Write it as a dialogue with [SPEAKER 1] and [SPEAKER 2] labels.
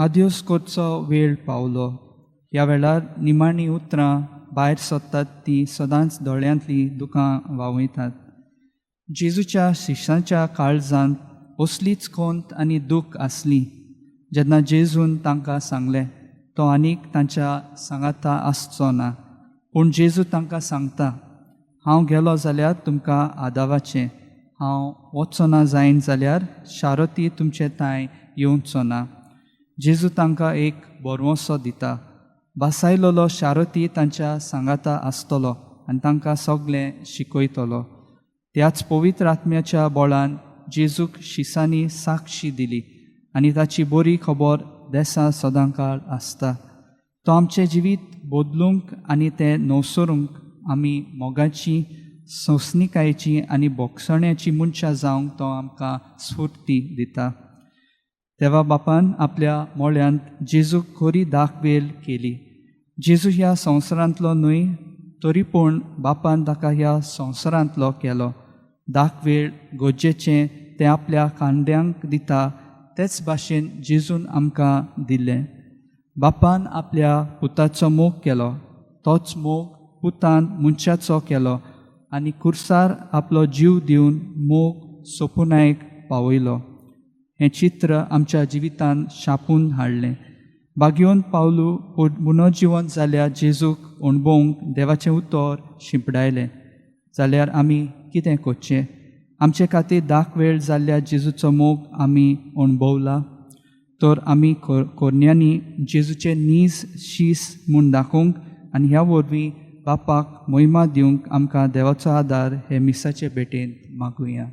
[SPEAKER 1] आदिवस करचो वेळ पावलो. ह्या वेळार निमाणी उतरां भायर सरतात ती सदांच दोळ्यांतली दुकां व्हांवयतात. जेजूच्या शिश्यांच्या काळजांत असलीच खोंत आनी दूख आसली. जेन्ना जेजून तांकां सांगलें तो आनीक तांच्या सांगाता आसचो ना, पूण जेजू तांकां सांगता, हांव गेलो जाल्यार तुमकां आदावाचें. हांव वचचो ना जायन जाल्यार शारोती तुमचे तांय येवचो ना. जेजू तांकां एक बोरवोसो दिता. बासायलोलो शारोती तांच्या सांगाता आसतलो आनी तांकां सगळें शिकयतलो. त्याच पवित्र आत्म्याच्या बळान जेजूक शिसांनी साक्षी दिली आनी ताची बरी खबर देसा सदांकाळ आसता. तो आमचें जिवीत बदलूंक आनी तें नवसरूंक आमी मोगाची, संस्निकायेची आनी बोगसण्याची मनशां जावंक तो आमकां स्फूर्ती दिता. देवा बापान आपल्या मोळ्यांत जेजूक खरी दाखवेल केली. जेजू ह्या संवसारांतलो न्हय, तरी पूण बापान ताका ह्या संवसारांतलो केलो. दाखवेळ गरजेचें तें आपल्या कांड्यांक दिता, तेच भाशेन जेजून आमकां दिलें. बापान आपल्या पुताचो मोग केलो, तोच मोग पुतान मनशाचो केलो आनी खुर्सार आपलो जीव दिवन मोग सोपुनायक पावयलो. हें चित्र आमच्या जिवितान छापून हाडलें. बागयोन पावलू पुनर्जिवन जाल्या जेजूक अणभवूंक देवाचें उतर शिंपडायलें. जाल्यार आमी कितें करचें? आमचे खातीर दाखवेळ जाल्ल्या जेजूचो मोग आमी अणभवला. तर आमी कोरण्यांनी जेजूचे नीज शीस म्हूण दाखोवंक आनी ह्या वरवीं बापाक महिमा दिवंक आमकां देवाचो आदार हे मिसाचे भेटेंत मागुया.